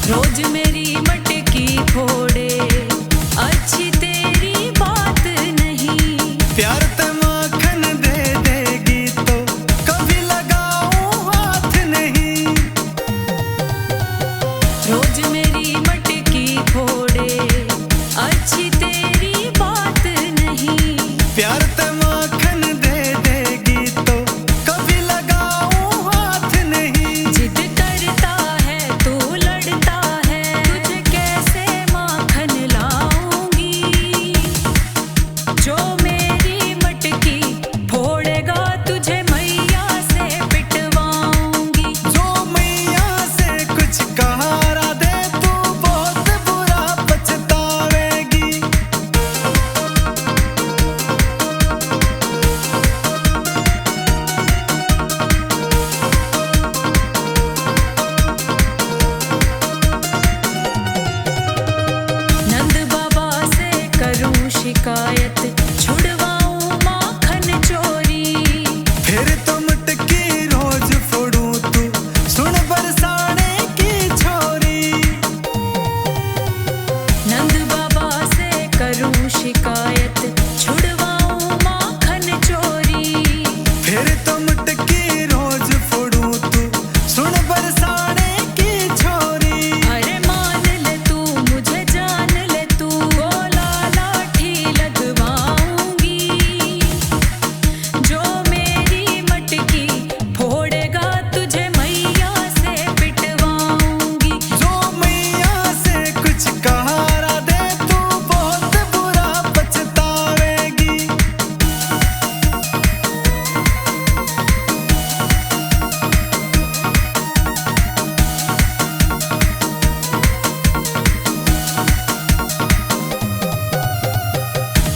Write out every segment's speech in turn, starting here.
रोज मेरी मटकी फोड़े, अच्छी तेरी बात नहीं। प्यार ते माखन दे देगी तो कभी लगाऊं हाथ नहीं। रोज मेरी मटकी फोड़े, अच्छी तेरी बात नहीं। प्यार ते माखन दे देगी तो कभी लगाऊं हाथ नहीं। जिद करता है तू लड़ता है, तुझे कैसे माखन लाऊंगी। जो मेरी मटकी फोड़ेगा तुझे मैया से पिटवाऊंगी। जो मैया से कुछ कहा दे तू बहुत बुरा पछतावेगी। नंद बाबा से करूं शिकायत, छुड़वाऊं माखन चोरी। फिर तो मटकी रोज फोड़ूं तू सुन बरसाने की छोरी। नंद बाबा से करूं शिकायत, छुड़वाऊं माखन चोरी। फिर तो मटकी रोज फोड़ूं तू सुन बरसाने की छोरी। अरे मान ले तू मुझे जान ले तू, गोला लाठी लगवाऊंगी। जो मेरी मटकी फोड़ेगा तुझे मैया से पिटवाऊंगी। जो मैया से कुछ कहा दे तू बहुत बुरा पछतावेगी।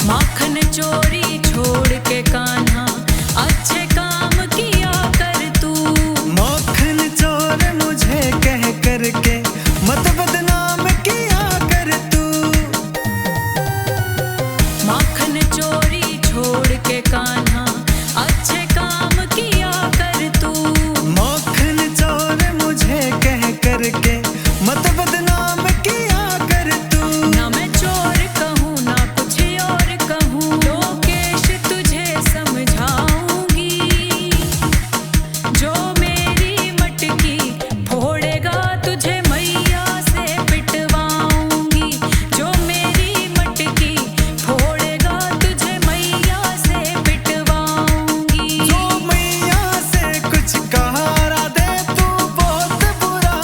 माखन चोरी छोड़ के कान्हा, अच्छे काम किया कर तू। माखन चोर मुझे कह करके मत बदनाम किया कर तू। माखन चोरी छोड़ के कान्हा, अच्छे काम किया कर तू। माखन चोर मुझे कह करके मत बदनाम किया कर तू। ना मैं चोर कहूँ ना कुछ और कहूँ, लोकेश तुझे समझाऊंगी। जो मेरी मटकी फोड़ेगा तुझे मैया से पिटवाऊंगी। जो मेरी मटकी फोड़ेगा तुझे मैया से पिटवाऊंगी। जो मैया से कुछ कहा दे तू बहुत बुरा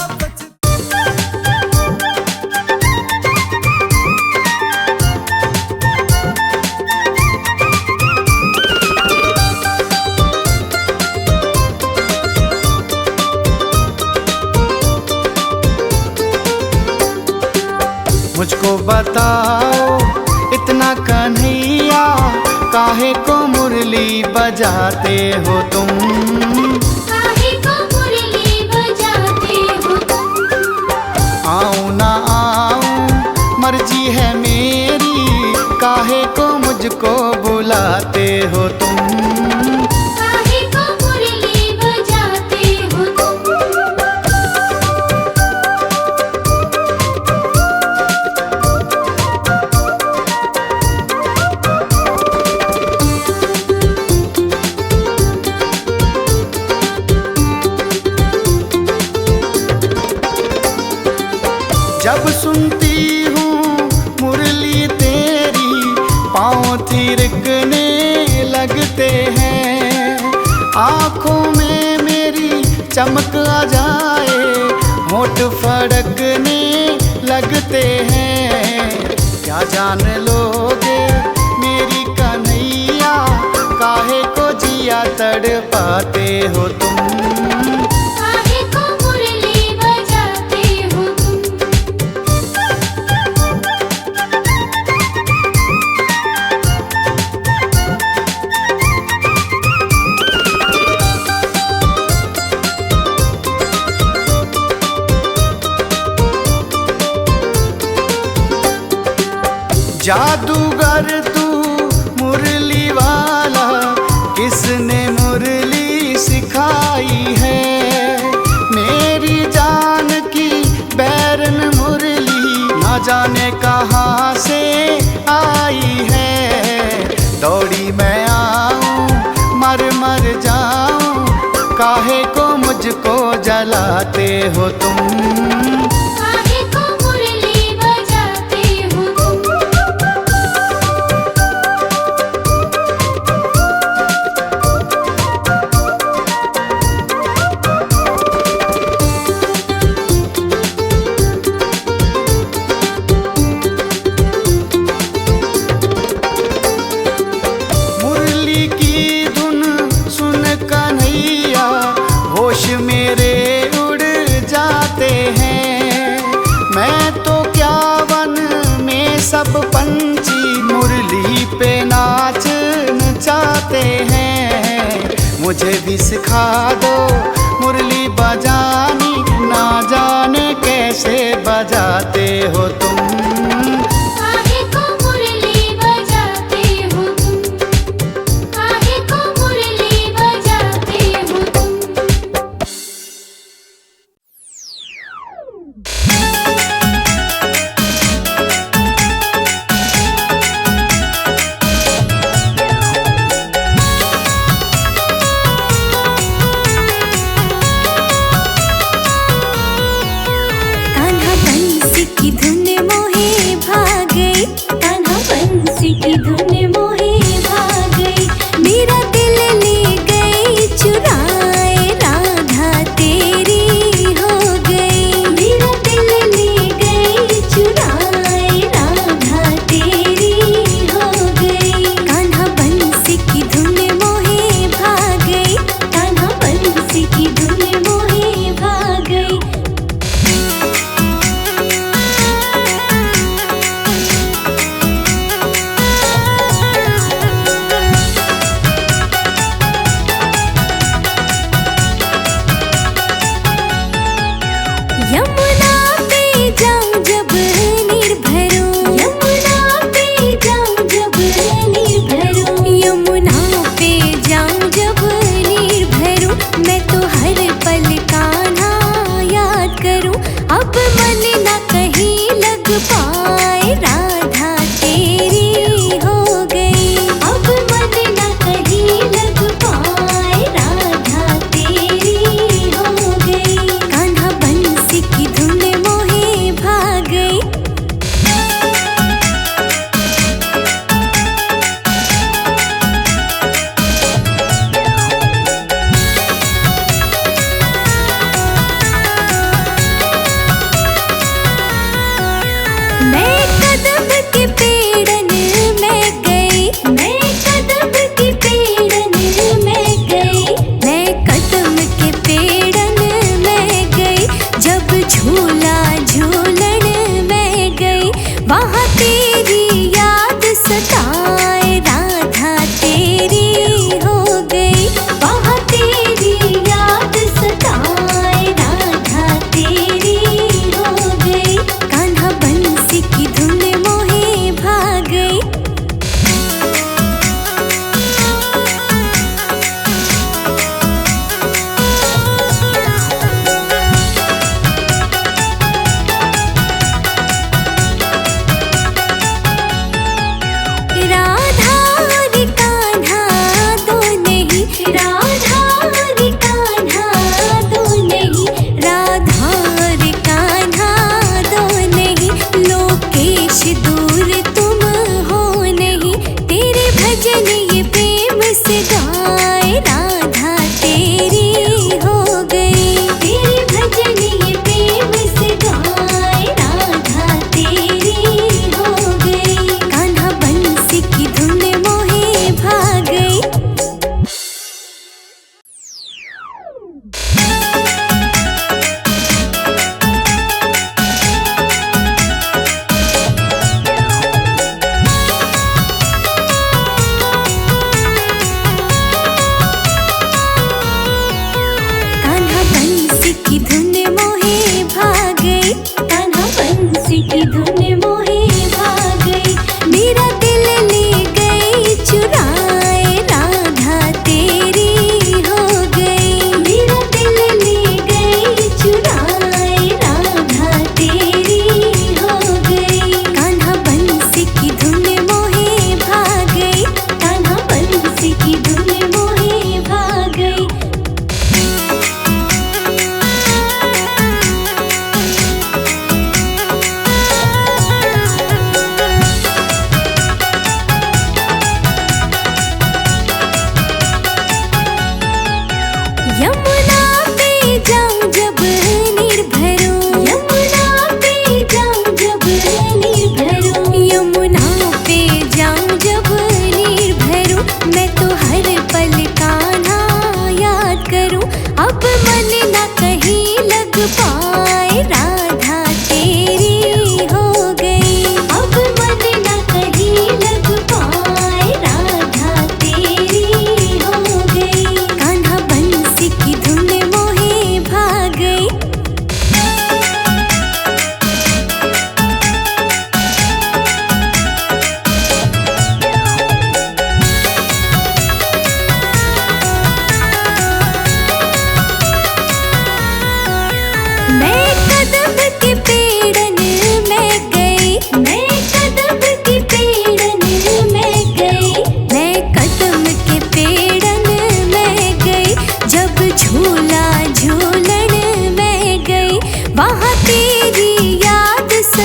मुझको बताओ इतना कन्हैया, काहे को मुरली बजाते हो तुम। काहे को मुरली बजाते हो तुम। आऊं ना आऊं मर्जी है मेरी, काहे को मुझको बुलाते हो तुम। काहे को मुरली बजाते हो तुम। जब सुनती हूँ मुरली तेरी, पाँव थिरकने लगते हैं। आँखों में मेरी चमक आ जाए, होठ फड़कने लगते हैं। क्या जान लोगे मेरी कन्हैया, काहे को जिया तड़पाते हो तुम। काहे को मुरली बजाते हो तुम। जादूगर तू मुरली वाला, किसने मुरली सिखाई है। मेरी जान की बैरन बजाते हो तुम। काहे को मुरली बजाते हो तुम। मुरली की धुन सुन कन्हैया होश मेरे उड़ जाते हैं। मैं तो क्या वन में सब पंछी मुरली पे नाच नचाते हैं। मुझे भी सिखा दो मुरली बजानी, ना जाने कैसे बजाते हो तुम। काहे को मुरली बजाते हो तुम। काहे को मुरली बजाते हो तुम। कान्हा बंसी की धुन मोहे भाग गई, कान्हा बंसी की धुन मोहे भाग गई। मेरा दिल ले गई चुराए, राधा तेरी हो गई। मेरा दिल ले गई चुराए, राधा तेरी हो गई। कान्हा बंसी की धुन मोहे भाग गई, कान्हा बंसी की धुन मोहे भाग गई। यमुना पे जाऊं जब निर्भरो, यमुना पे जाऊं जब निर्भरो, यमुना पे जाऊं जब निर्भरो। मैं तो हर पल कान्हा याद करूं, अब मन न कहीं लग पाए, राधा तेरी हो गई। अब मन न कहीं लग पाए, राधा तेरी हो गई। कान्हा बंसी की धुन मोहे भाग गई।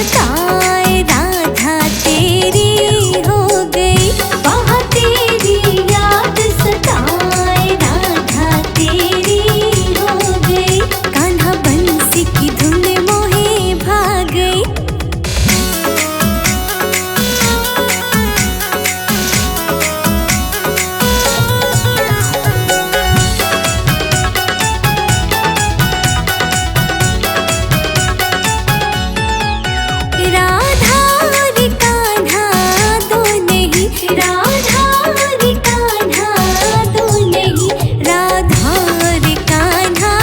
सताए राधा तेरी हो गई, वहाँ तेरी याद सताए राधा तेरी हो गई, कान्हा बंसी की धुन मोहे भाग गई। राधा रे कान्हा दो नहीं, राधा रे कान्हा दो नहीं, राधा रे कान्हा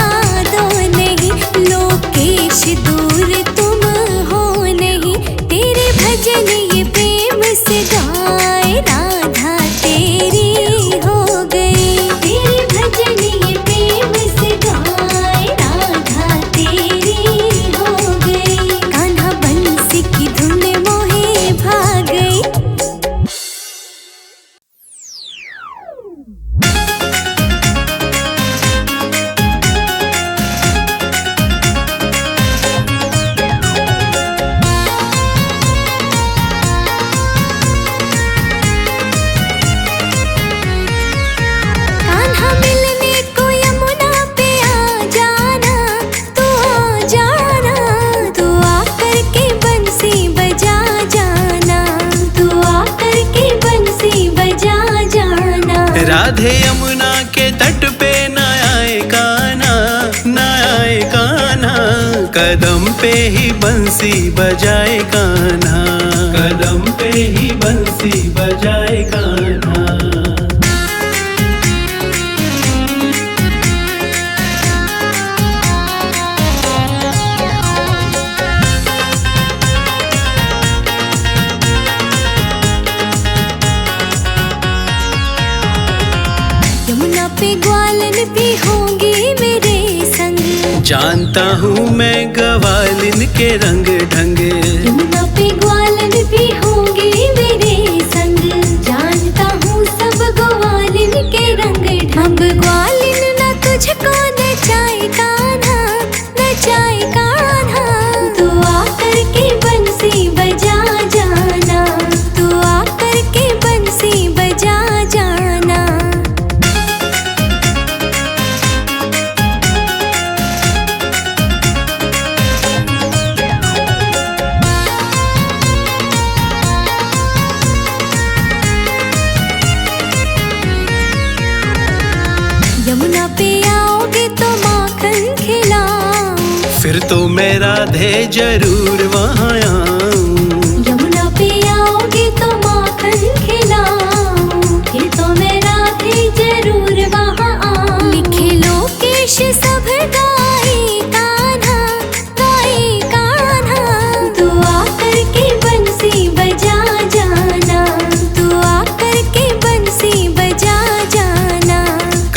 दो नहीं, लोकेश दूर तुम हो नहीं, तेरे भजन ये प्रेम से गाए राधा तेरी हो गई, तेरे भजन ये प्रेम से गाए राधा तेरी हो गई, कान्हा बंसी की धुन मोहे भाग गई। कान्हा मिलने को यमुना पे आ जाना, तू आ जाना, तू आकर के बंसी बजा जाना, तू आकर के बंसी बजा जाना। राधे यमुना के तट पे न आए कान्हा, न आए कान्हा, कदम पे ही बंसी बजाए कान्हा, कदम पे ही बंसी बजाए कान्हा। यमुना पे ग्वालन भी होंगे मेरे संग, जानता हूँ मैं गवालिन के रंग ढंगे, यमुना पे ग्वालन भी होंगे मेरे संग, जानता हूँ सब ग्वालिन के रंग ढंग। ग्वालिन न तुझको नचाए कान्हा, नचाए कान्हा, तू आकर के बंसी बजा जाना, तू आकर के बंसी बजा जाना। यमुना पे आओगे तो माखन खिलाऊं, फिर तो मैं राधे जरूर वहाँ आऊं। यमुना पे आओगे तो माखन खिलाऊं, फिर तो मैं राधे जरूर वहाँ आऊं। लिखे लोकेश सब गाए कान्हा, गाए कान्हा, तू आकर के बंसी बजा जाना, तू आकर के बंसी बजा जाना।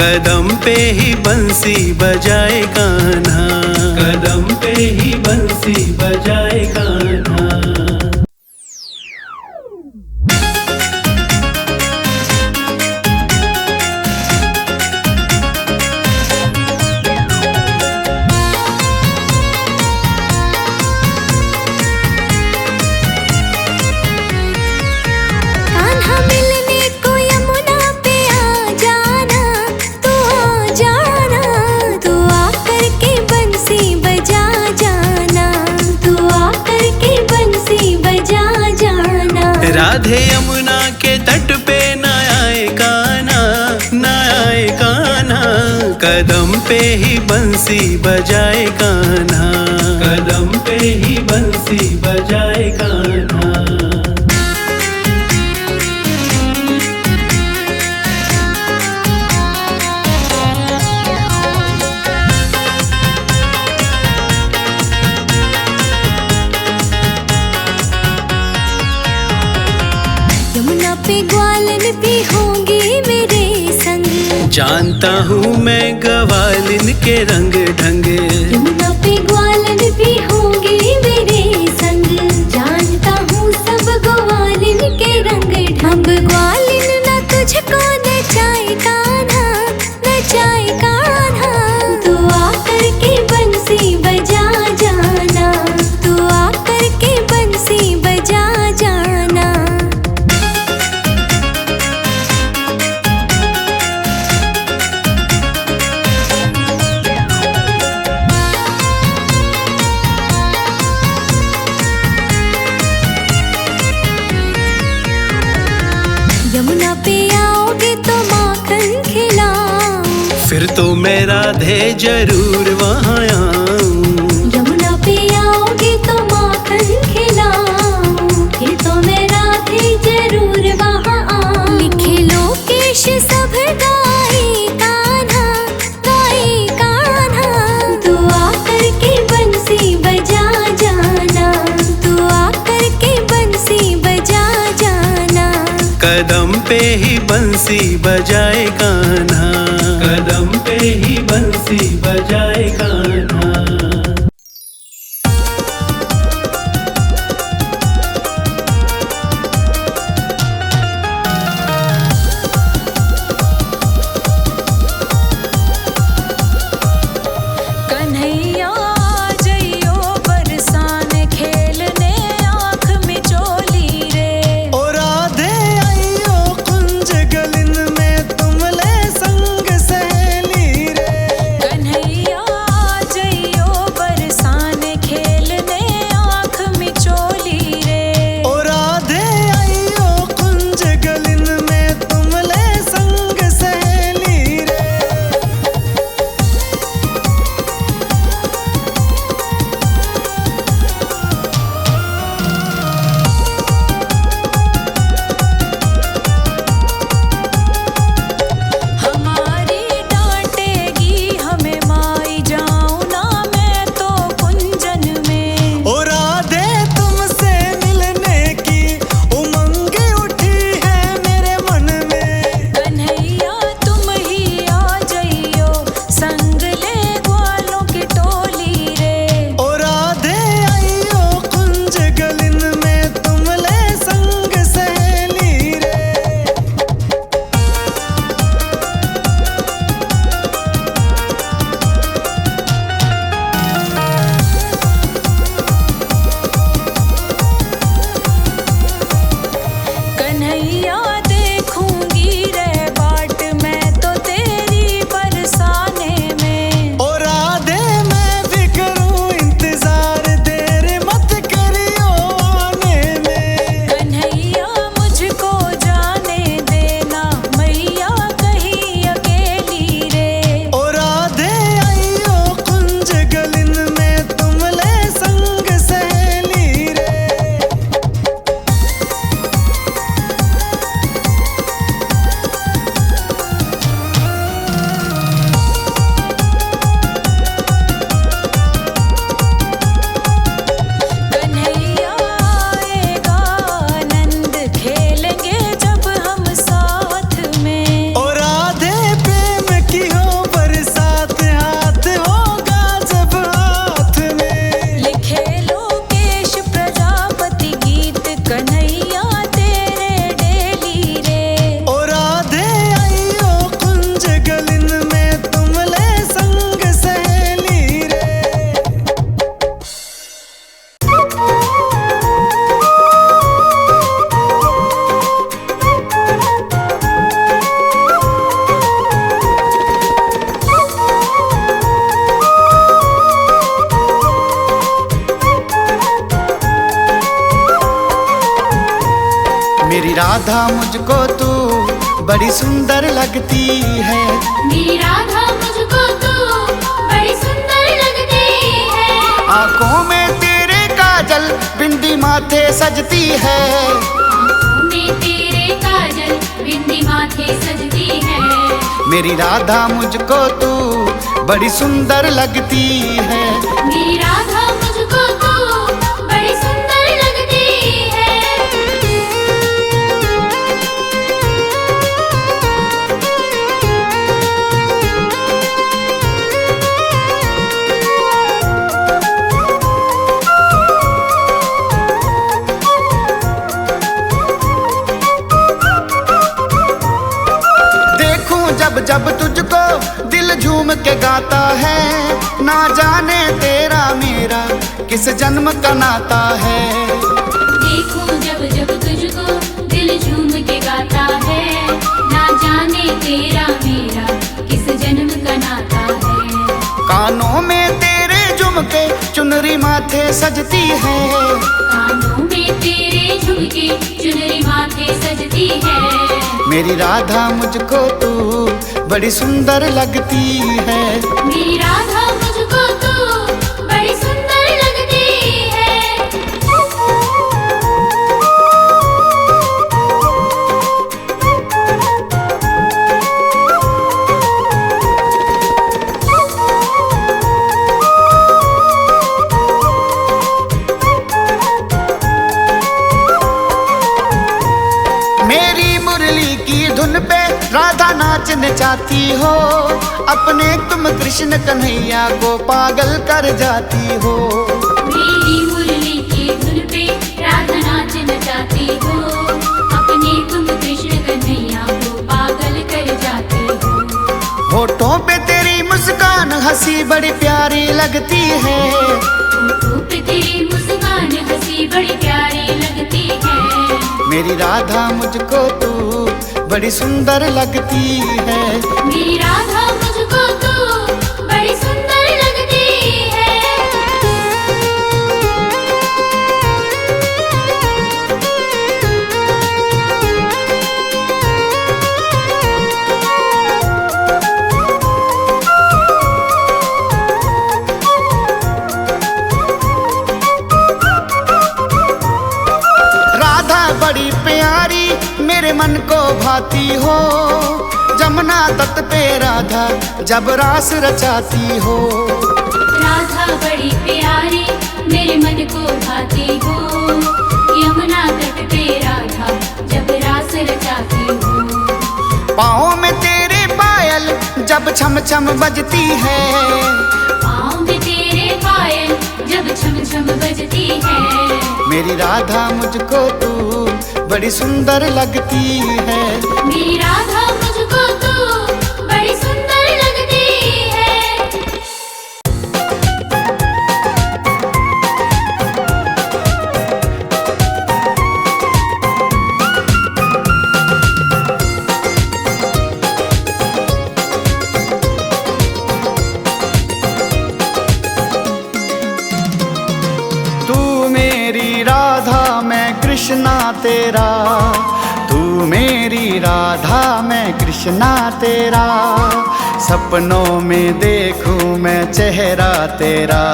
कदम पे ही बंसी बजाए कान्हा, कदम पे ही बंसी बजाए कान्हा। कान्हा मिलने को यमुना पे आ जाना, तू आ जाना, तू आकर के बंसी बजा जाना, तू आकर के बंसी बजा जाना। राधे यमुना के तट पे न आए कान्हा, न आए कान्हा, कदम पे ही बंसी बजाए कान्हा, कदम पे ही बंसी बजाए कान्हा। यमुना पे ग्वालन भी होंगे मेरे संग, जानता हूँ मैं गवालिन के रंग ढंगे, यमुना पे ग्वालन भी होंगे मेरे संग, जानता हूँ सब ग्वालिन के रंग ढंग। ग्वालिन न तुझको नचाए कान्हा, नचाए कान्हा, तू आकर के बंसी बजा जाना, तू आकर के तो मैं राधे जरूर वहाँ आऊं। यमुना पे आओगे तो माखन खिलाऊंगी, तो मैं राधे जरूर वहाँ आऊं। लिखे लोकेश सब गाए कान्हा, गाए कान्हा। तू आकर के बंसी बजा जाना, तू आकर के बंसी बजा जाना। कदम पे ही बंसी बजाए कान्हा, कदम पे ही बंसी बजाए कान्हा। कन्हैया जइयो बरसाने खेलने आँख में चोली रे। ओ राधे आइयो कुंज गलिन में तुमले संग सहेली रे। कन्हैया जइयो बरसाने खेलने आँख में चोली रे। ओ राधे आइयो कुंज गलिन में तुमले संग सहेली रे। हमारी डांटेगी हमें माई, जाऊं ना मैं तो कुंजन में। ओ राधे तुमसे मिलने की उमंग उठी है मेरे मन में। कन्हैया तुम ही आ जइयो संग ले ग्वालों की टोली रे। ओ राधे आइयो कुंज गलिन में तुमले संग सहेली रे। कन्हैया देखूंगी रे बाट मैं तो तेरी बरसाने में। ओ राधे मैं भी करूं इंतजार, देर मत करियो आने में। कन्हैया मुझको जाने देना मैया कहीं अकेली रे। ओ राधे आइयो कुंज गलिन में तुमले संग सहेली रे। कन्हैया आएगा आनंद खेलेंगे जब हम साथ में। ओ राधे प्रेम की हो बरसात, हाथ होगा जब हाथ में। लिखे लोकेश प्रजापति गीत कन्हैया तेरे डेली रे। ओ राधे आइयो कुंज गलिन में तुमले संग सहेली रे। मेरी राधा मुझको तू बड़ी सुंदर लगती है। मेरी राधा मुझको तू बड़ी सुंदर लगती है। आंखों में तेरे काजल, बिंदी माथे सजती है। आँखों में तेरे काजल, बिंदी माथे सजती है। मेरी राधा मुझको तू बड़ी सुंदर लगती है। मेरी राधा मुझको तू बड़ी सुंदर लगती है। देखूं जब जब तुझको दिल झूम के गाता है। ना जाने तेरा मेरा किस जन्म का नाता है। देखूं जब जब तुझको दिल झूम के गाता है। ना जाने तेरा मेरा किस जन्म का नाता है। कानों में तेरे झुमके, चुनरी माथे सजती है। कानों में तेरे झुमके, चुनरी माथे सजती है। मेरी राधा मुझको तू बड़ी सुंदर लगती है। मेरी राधा मुझको तो बड़ी सुंदर लगती है। मेरी मुरली की धुन पे राधा नाचने चाहती हो, अपने तुम कृष्ण कन्हैया को पागल कर जाती हो। मेरी मुरली की धुन पे राधा नाच नचाती हो, अपने तुम कृष्ण कन्हैया को पागल कर जाती हो। होठों पे तेरी मुस्कान हंसी बड़ी प्यारी लगती है। होठों पे तेरी मुस्कान हंसी बड़ी प्यारी लगती है। मेरी राधा मुझको तू बड़ी सुंदर लगती है। मेरी राधा मुझको तो बड़ी सुंदर लगती है। राधा बड़ी प्यारी मेरे मन को भाती हो, जमुना तट पे राधा जब रास रचाती हो। राधा बड़ी प्यारी मेरे मन को भाती हो, यमुना तट पे राधा जब रास रचाती हो। पाँव में तेरे पायल जब छम छम बजती है। पाँव में तेरे पायल जब छम छम बजती है। मेरी राधा मुझको तू बड़ी सुंदर लगती है। मेरी राधा मुझको तो बड़ी सुंदर लगती है। तू मेरी राधा मैं कृष्णा तेरा, तू मेरी राधा मैं कृष्णा तेरा। सपनों में देखूं मैं चेहरा तेरा,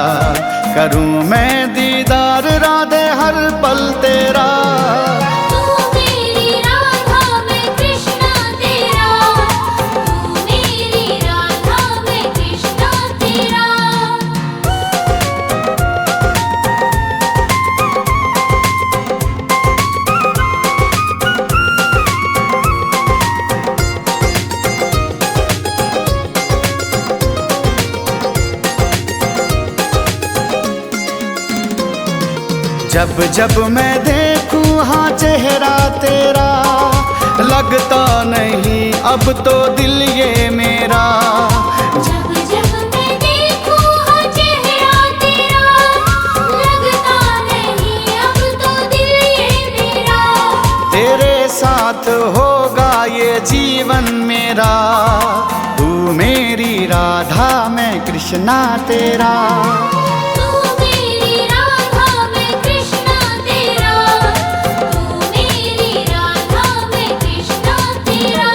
करूं मैं दीदार राधे हर पल तेरा। तू मेरी राधा मैं कृष्णा तेरा, तू मेरी राधा मैं कृष्णा तेरा। जब जब मैं देखूं हाँ चेहरा तेरा, लगता नहीं अब तो दिल ये मेरा। जब जब मैं देखूं हाँ चेहरा तेरा, लगता नहीं अब तो दिल ये मेरा। तेरे साथ होगा ये जीवन मेरा, तू मेरी राधा मैं कृष्णा तेरा। तू मेरी राधा मैं कृष्णा तेरा, तू मेरी राधा मैं कृष्णा तेरा।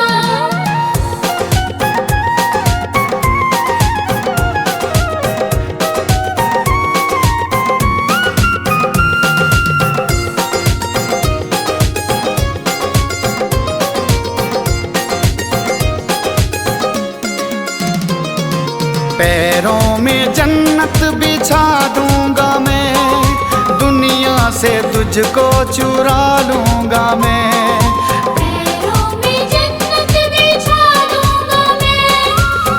पैरों में जन्नत बिछा दूंगा मैं, दुनिया से तुझको चुरा लूंगा मैं। पैरों में जन्नत बिछा दूंगा मैं,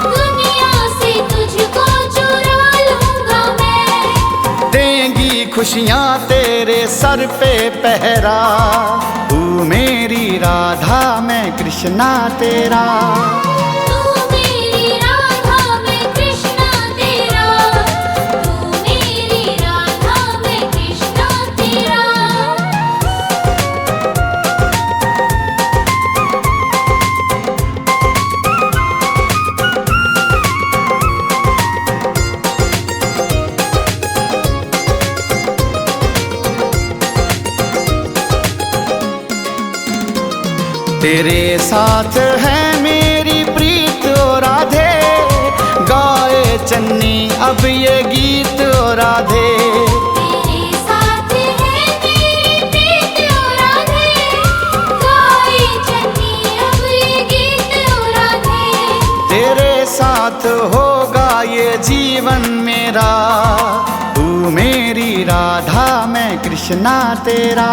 दुनिया से तुझको चुरा लूंगा मैं। देंगी खुशियाँ तेरे सर पे पहरा, तू मेरी राधा मैं कृष्णा तेरा। तू मेरी राधा मैं कृष्णा तेरा, तू मेरी राधा मैं कृष्णा तेरा। तेरे साथ है मेरी प्रीत अब ये गीत ओ राधे। तेरे साथ है मेरी प्रीत ओ राधे, गाए चन्नी अब ये गीत ओ राधे। तेरे साथ होगा ये जीवन मेरा, तू मेरी राधा मैं कृष्णा तेरा।